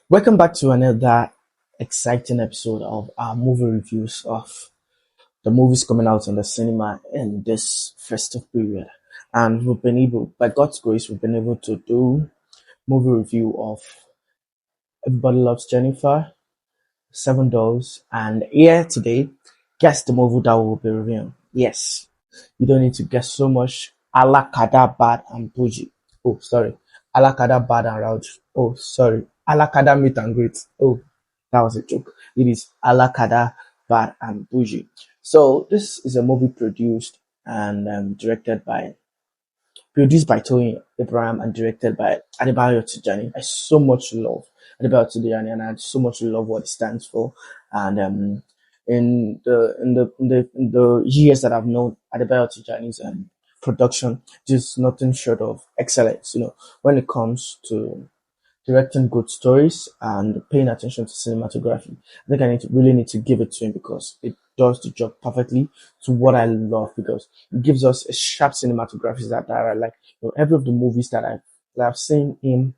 Welcome back to another exciting episode of our movie reviews of the movies coming out in the cinema in this festive period. And we've been able, by God's grace, we've been able to do movie review of Everybody Loves Jennifer, Seven Dolls, and here today, guess the movie that we'll be reviewing. Yes, you don't need to guess so much. Alakada, Bad, and Boujee. Oh, sorry. Alakada, Bad, and Rauch. Oh, sorry. Alakada, Meet and Greet. Oh, that was a joke. It is Alakada, Bad, and Boujee. So, this is a movie produced by Toyin Abraham and directed by Adebayo Tijani. I so much love Adebayo Tijani, and I so much love what it stands for. And in the years that I've known Adebayo Tijani's production, just nothing short of excellence. When it comes to directing good stories and paying attention to cinematography. I think really need to give it to him because it does the job perfectly to what I love, because it gives us a sharp cinematography that I like. Every of the movies that I've seen him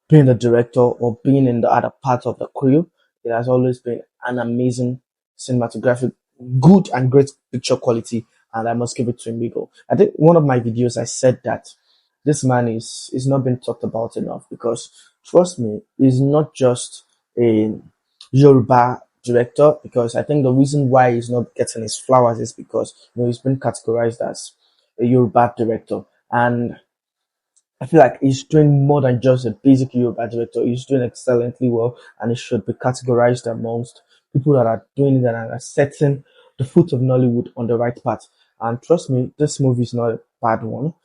being the director or being in the other part of the crew, it has always been an amazing cinematographic, good and great picture quality, and I must give it to him. Because I think one of my videos I said that this man is not being talked about enough, because trust me, he's not just a Yoruba director, because I think the reason why he's not getting his flowers is because he's been categorized as a Yoruba director, and I feel like he's doing more than just a basic Yoruba director. He's doing excellently well, and he should be categorized amongst people that are doing it and are setting the foot of Nollywood on the right path. And trust me, this movie is not a bad one,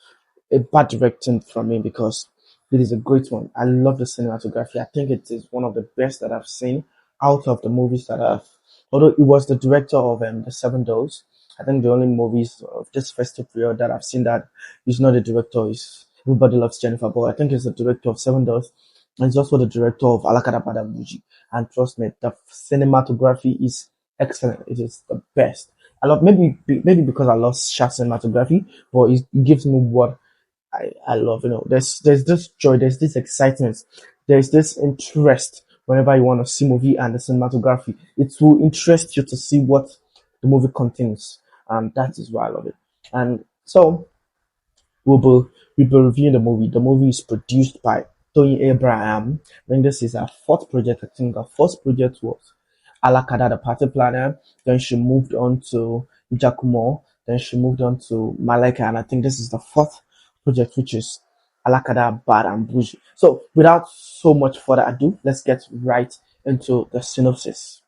a bad directing from me, because it is a great one. I love the cinematography. I think it is one of the best that I've seen out of the movies that I've. Although it was the director of the Seven Dolls, I think the only movies of this festive period that I've seen that he's not the director is Everybody Loves Jennifer, but I think he's the director of Seven Dolls, and he's also the director of Alakada and Boujee. And trust me, the cinematography is excellent. It is the best. I love, maybe because I love sharp cinematography, but it gives me what I love. There's this joy, there's this excitement, there's this interest whenever you want to see movie and the cinematography. It will interest you to see what the movie contains, and that is why I love it. And so we'll be reviewing the movie. The movie is produced by Toyin Abraham. I think this is our fourth project. I think our first project was Alakada, the party planner. Then she moved on to Ijakumo. Then she moved on to Malika, and I think this is the fourth project, which is Alakada, Bad, and Boujee. So, without so much further ado, let's get right into the synopsis.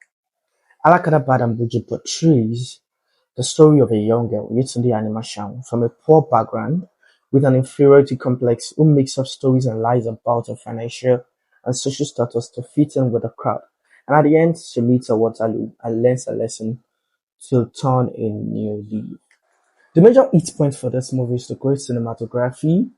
Alakada, Bad, and Boujee portrays the story of a young girl, yetunde animashaun, from a poor background with an inferiority complex, who makes up stories and lies about her financial and social status to fit in with the crowd. And at the end, she meets a waterloo and learns a lesson to turn a new leaf. The major hit point for this movie is the great cinematography,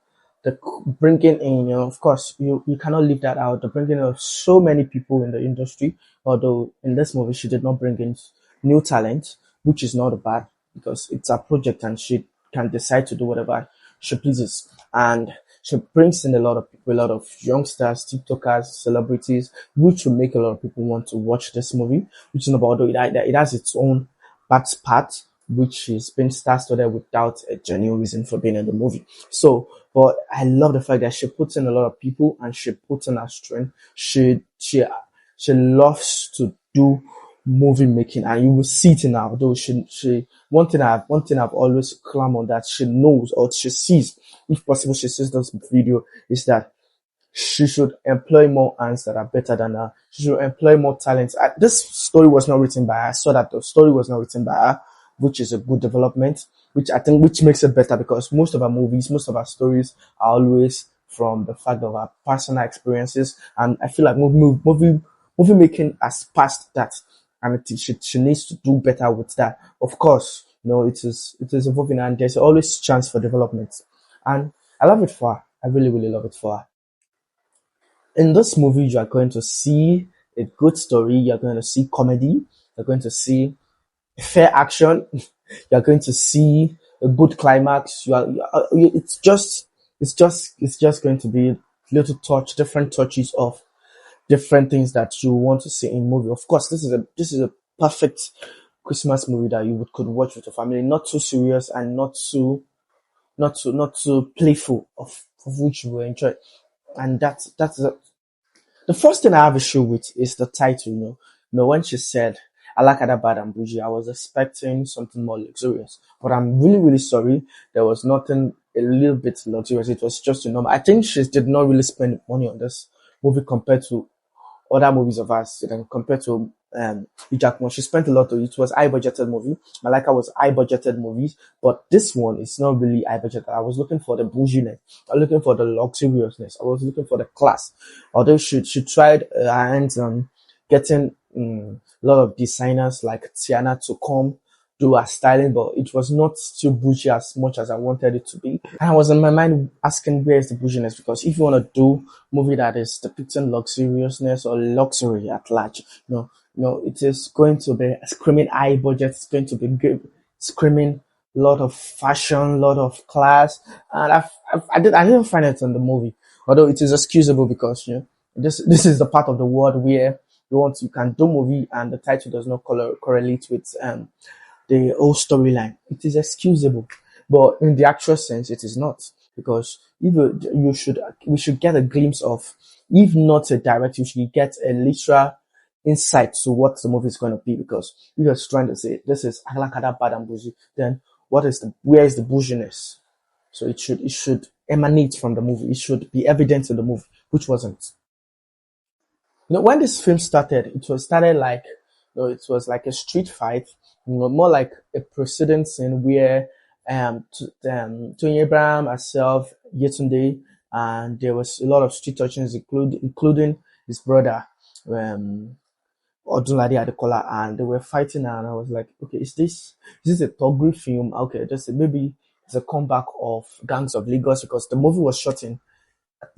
the bringing in, of course, you cannot leave that out, the bringing of so many people in the industry, although in this movie she did not bring in new talent, which is not bad, because it's a project and she can decide to do whatever she pleases. And she brings in a lot of people, a lot of youngsters, TikTokers, celebrities, which will make a lot of people want to watch this movie, which is not about, although it has its own bad part, which is being star-studded without a genuine reason for being in the movie. So, but I love the fact that she puts in a lot of people and she puts in her strength. She loves to do movie making, and you will see it in her. Although she one thing I've always clamored on, that she knows or she sees, if possible, she sees this video, is that she should employ more hands that are better than her. She should employ more talent. This story was not written by her. I saw that the story was not written by her, which is a good development, which makes it better, because most of our movies, most of our stories are always from the fact of our personal experiences. And I feel like movie making has passed that, and she needs to do better with that. Of course, it is evolving, and there's always chance for development. And I love it for her. I really, really love it for her. In this movie, you are going to see a good story, you're going to see comedy, you're going to see fair action, you're going to see a good climax. It's just going to be little different touches of different things that you want to see in movie. Of course, this is a perfect Christmas movie that you could watch with your family. Not too serious and not too playful, of which you will enjoy. And that's the first thing I have issue with is the title. When she said Alakada bad and Boujee, I was expecting something more luxurious. But I'm really, really sorry. There was nothing a little bit luxurious. It was just normal. I think she did not really spend money on this movie compared to other movies of ours, and compared to Ijakmo. She spent a lot of it. Was high budgeted movie. Malika was high budgeted movies, but this one is not really high budgeted. I was looking for the bouginess. I was looking for the luxuriousness. I was looking for the class. Although she tried her hands on getting a lot of designers like Tiana to come do her styling, but it was not still bougie as much as I wanted it to be. And I was in my mind asking, where is the bouginess? Because if you want to do movie that is depicting luxuriousness or luxury at large, it is going to be screaming high budget. It's going to be good, screaming lot of fashion, lot of class, and I didn't find it in the movie. Although it is excusable because this is the part of the world where you can do movie and the title does not correlate with the whole storyline. It is excusable, but in the actual sense, it is not, because if we should get a glimpse of, if not a direct, you should get a literal insight to what the movie is going to be. Because if you're trying to say this is Alakada bad and Boujee, then where is the bouginess? So it should emanate from the movie. It should be evident in the movie, which wasn't. When this film started, started like, it was like a street fight, more like a precedent scene where Toyin Abraham, herself, Yetunde, and there was a lot of street touchings, including his brother, Odunlade Adekola, and they were fighting, and I was like, okay, is this a Togri film? Okay, just maybe it's a comeback of Gangs of Lagos, because the movie was shot in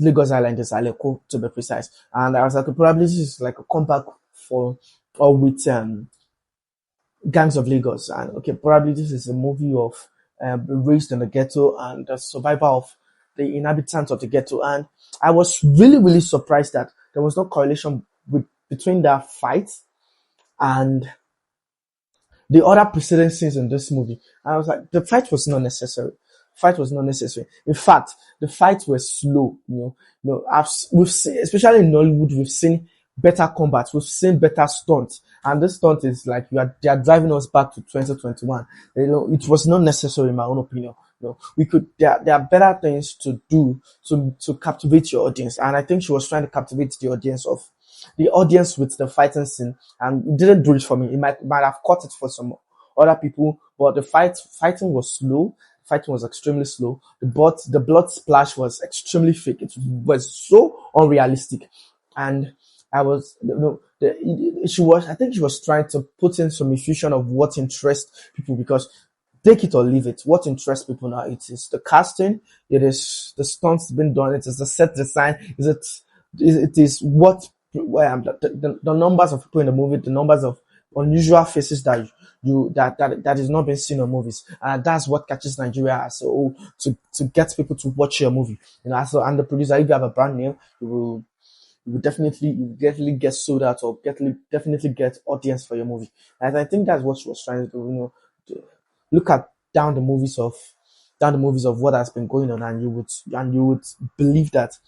Lagos Island is Aleko, to be precise. And I was like, probably this is like a comeback for, or with Gangs of Lagos. And okay, probably this is a movie of raised in the ghetto and the survival of the inhabitants of the ghetto. And I was really, really surprised that there was no correlation between that fight and the other precedent scenes in this movie. I was like, the fight was not necessary. Fight was not necessary. In fact, the fights were slow. We've seen, especially in Nollywood, we've seen better combats, we've seen better stunts, and this stunt is like they are driving us back to 2021. It was not necessary, in my own opinion. There are better things to do to captivate your audience, and I think she was trying to captivate the audience with the fighting scene, and it didn't do it for me. It might have caught it for some other people, but the fighting was slow. Fighting was extremely slow. The blood splash was extremely fake. It was so unrealistic, and I was, I think she was trying to put in some infusion of what interests people, because take it or leave it. What interests people now? It is the casting. It is the stunts being done. It is the set design. It is what the numbers of people in the movie, the numbers of unusual faces that is not being seen in movies, and that's what catches Nigeria as to get people to watch your movie. So, and the producer, if you have a brand name, you will definitely get sold out, or definitely get audience for your movie. And I think that's what she was trying to do. To look at down the movies of what has been going on, and you would believe that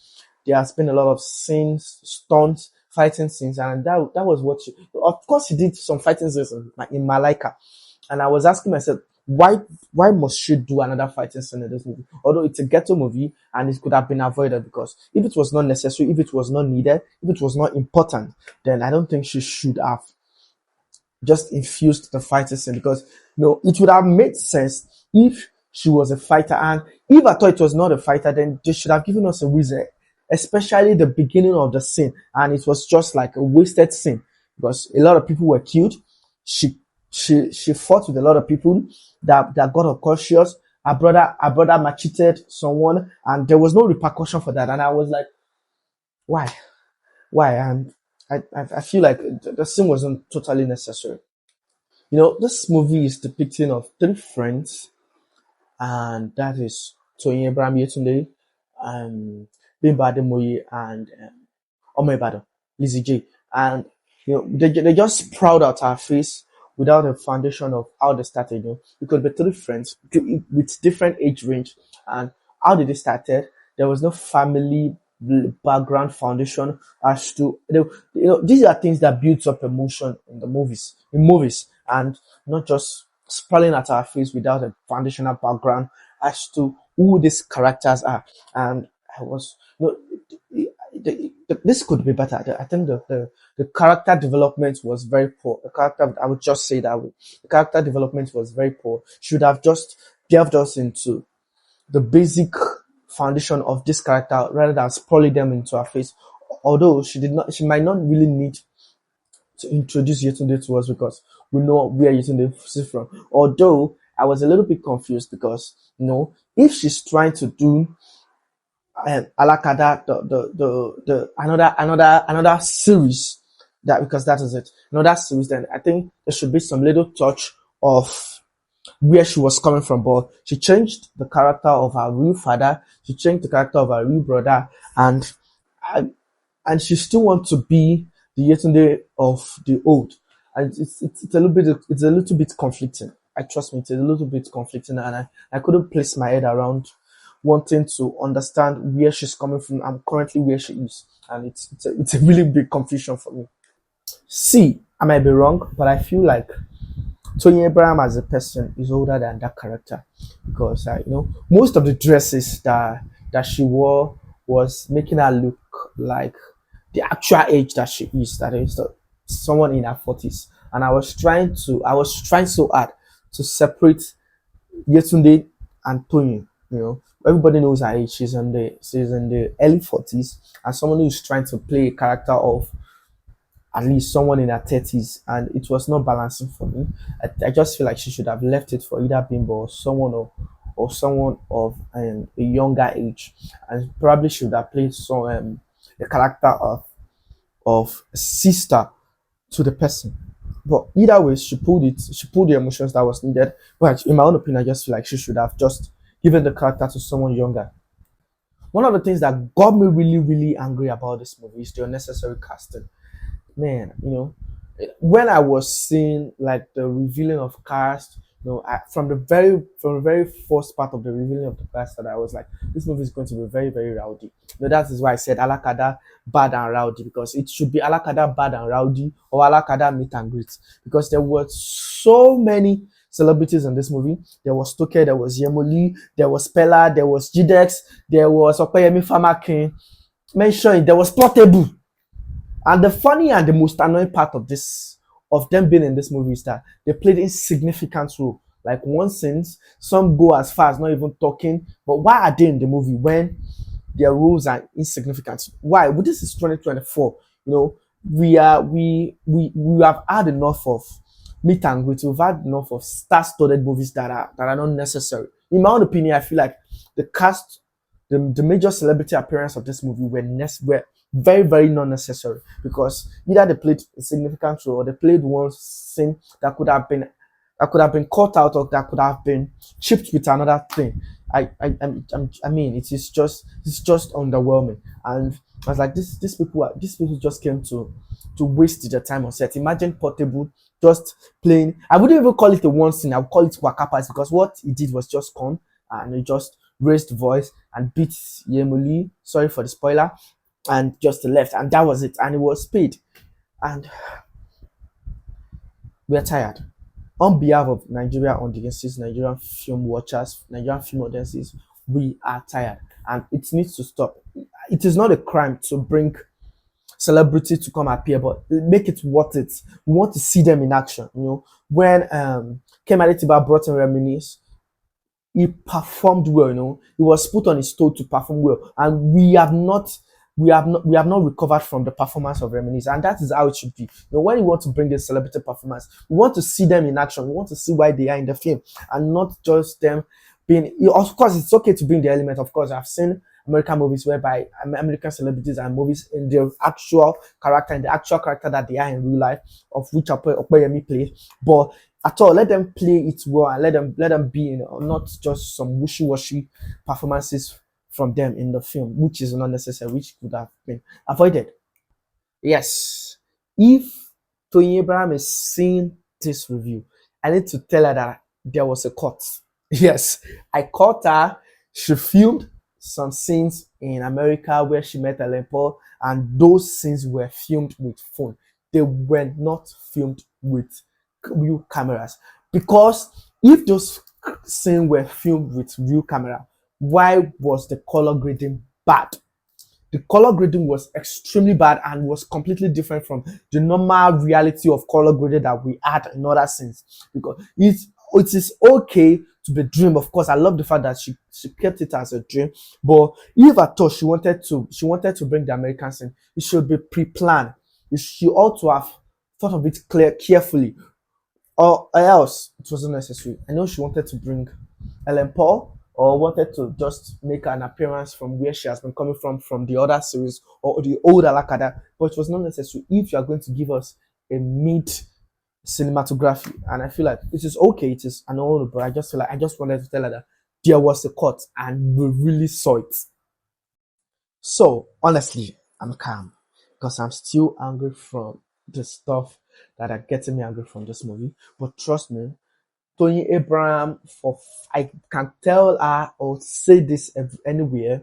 there has been a lot of scenes, stunts, fighting scenes, and that was what she. Of course, she did some fighting scenes in Malika, and I was asking myself, why must she do another fighting scene in this movie? Although it's a ghetto movie and it could have been avoided, because if it was not necessary, if it was not needed, if it was not important, then I don't think she should have just infused the fighting scene, because it would have made sense if she was a fighter, and if I thought it was not a fighter, then they should have given us a reason, especially the beginning of the scene, and it was just like a wasted scene, because a lot of people were killed. She fought with a lot of people that got her cautious. Her brother macheted someone, and there was no repercussion for that, and I was like, why? And I feel like the scene wasn't totally necessary. This movie is depicting of three friends, and that is Toyin Abraham Yetunde, Bimba Ademoye, and Omo Ibadan. Lizzie J. And they just proud out her face without a foundation of how they started. It could be three friends with different age range, and how did they started? There was no family background foundation as to these are things that builds up emotion in the movies, and not just sprawling at our face without a foundational background as to who these characters are. And I was this could be better. I think the character development was very poor. The character, I would just say that way. The character development was very poor. Should have just delved us into the basic foundation of this character rather than sprawling them into her face. Although she might not really need to introduce Yetunde to us because we know where Yetunde is from. Although I was a little bit confused because if she's trying to do Alakada, the another series, that because that is it, another series, then I think there should be some little touch of where she was coming from. But she changed the character of her real father, she changed the character of her real brother, and and she still wants to be the Yetunde of the old. And it's a little bit conflicting. I trust me, it's a little bit conflicting, and I couldn't place my head around wanting to understand where she's coming from and currently where she is. And it's a really big confusion for me. See, I might be wrong, but I feel like Toyin Abraham as a person is older than that character because most of the dresses that she wore was making her look like the actual age that she is, that is someone in her 40s. And I was trying so hard to separate Yetunde and Toyin. Everybody knows her age. She's in the early 40s, and someone who's trying to play a character of at least someone in her 30s, and it was not balancing for me. I just feel like she should have left it for either Bimbo or someone of a younger age, and probably should have played the character of sister to the person. But either way, she pulled it. She pulled the emotions that was needed. But in my own opinion, I just feel like she should have just given the character to someone younger. One of the things that got me really, really angry about this movie is the unnecessary casting. Man, when I was seeing like the revealing of cast, from the very first part of the revealing of the cast, that I was like, this movie is going to be very, very rowdy. That is why I said Alakada bad and rowdy, because it should be Alakada bad and rowdy or Alakada meet and greet, because there were so many celebrities in this movie. There was Toke, there was Yemoli, there was Pella, there was Jidex, there was Opeyemi Famakin. Mention there was Portable. And the funny and the most annoying part of them being in this movie is that they played insignificant role. Like one sense, some go as far as not even talking. But why are they in the movie when their roles are insignificant? Why? Well, this is 2024. We have had enough of meet and greet. We've had enough of star-studded movies that are not necessary. In my own opinion, I feel like the cast, the major celebrity appearance of this movie were very, very not necessary, because either they played a significant role or they played one scene that could have been cut out, or that could have been chipped with another thing. I mean, it's just underwhelming, and I was like, these people just came to waste their time on set. Imagine Portable just playing. I wouldn't even call it a one scene. I would call it Wakapas, because what he did was just come and he just raised voice and beat Yemuli. Sorry for the spoiler. And just left, and that was it. And it was paid, and we're tired. On behalf of Nigeria audiences, Nigerian film watchers, Nigerian film audiences, we are tired, and it needs to stop. It is not a crime to bring celebrity to come appear, but make it worth it. We want to see them in action. When Kemari Tiba brought in Reminisce, he performed well. He was put on his toe to perform well, and we have not recovered from the performance of Reminisce, and that is how it should be. When you want to bring a celebrity performance, we want to see them in action. We want to see why they are in the film, and not just them being. Of course, it's okay to bring the element. Of course, I've seen American movies whereby American celebrities and movies in their actual character, that they are in real life, of which Opeyemi played. But at all, let them play it well, and let them be not just some wishy-washy performances from them in the film, which is not necessary, which could have been avoided. Yes. If Toyin Abraham is seeing this review, I need to tell her that there was a cut. Yes, I caught her. She filmed some scenes in America where she met Ellen Paul, and those scenes were filmed with phone. They were not filmed with real cameras. Because if those scenes were filmed with real camera, why was the color grading bad? The color grading was extremely bad and was completely different from the normal reality of color grading that we had in other scenes. Because it is okay to be dream. Of course, I love the fact that she kept it as a dream. But if at all she wanted to bring the American scene, it should be pre-planned. She ought to have thought of it carefully, or else it wasn't necessary. I know she wanted to bring Ellen Paul, or wanted to just make an appearance from where she has been coming from the other series or the old Alakada, but it was not necessary if you are going to give us a mid cinematography. And I feel like it is okay, it is an old, but I just feel like I just wanted to tell her that there was a cut and we really saw it. So honestly, I'm calm because I'm still angry from the stuff that are getting me angry from this movie. But trust me, Tony Abraham, for I can tell her or say this anywhere,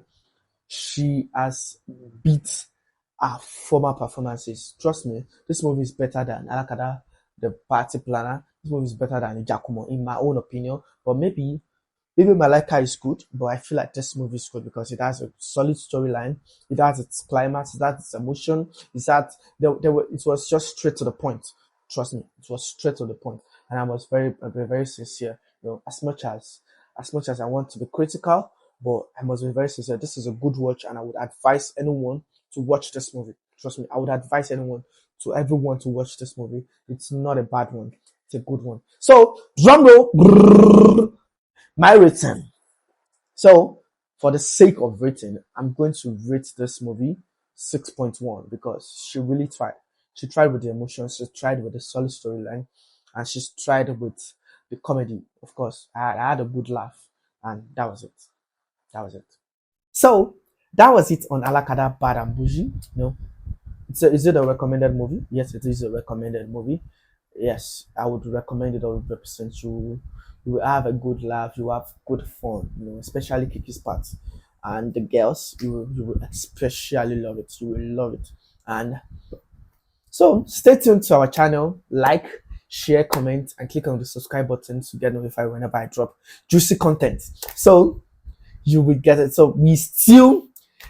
she has beat her former performances. Trust me, this movie is better than Alakada, the party planner. This movie is better than Giacomo, in my own opinion. But maybe Malika is good, but I feel like this movie is good because it has a solid storyline. It has its climax. It has its emotion. It was just straight to the point. Trust me, it was straight to the point, and I was very sincere. As much as I want to be critical, but I must be very sincere. This is a good watch, and I would advise anyone to watch this movie. Trust me, I would advise everyone to watch this movie. It's not a bad one. It's a good one. So, drum roll. My rating. So, for the sake of rating, I'm going to rate this movie 6.1 because she really tried. She tried with the emotions, she tried with the solid storyline, and she's tried with the comedy. Of course, I had a good laugh, and that was it. That was it. So, that was it on Alakada Bad and Boujee. Is it a recommended movie? Yes, it is a recommended movie. Yes, I would recommend it 100%. You will have a good laugh, you will have good fun, especially Kiki's part. And the girls, you will especially love it. You will love it. And so stay tuned to our channel, like, share, comment, and click on the subscribe button to get notified whenever I drop juicy content. So you will get it. So we still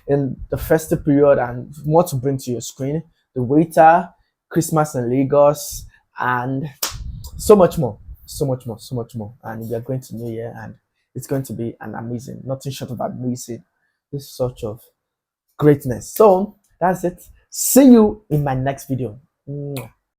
in the festive period and more to bring to your screen. The waiter, Christmas in Lagos, and so much more. So much more, so much more. And we are going to New Year and it's going to be an amazing, nothing short of amazing. This sort of greatness. So that's it. See you in my next video. Mwah.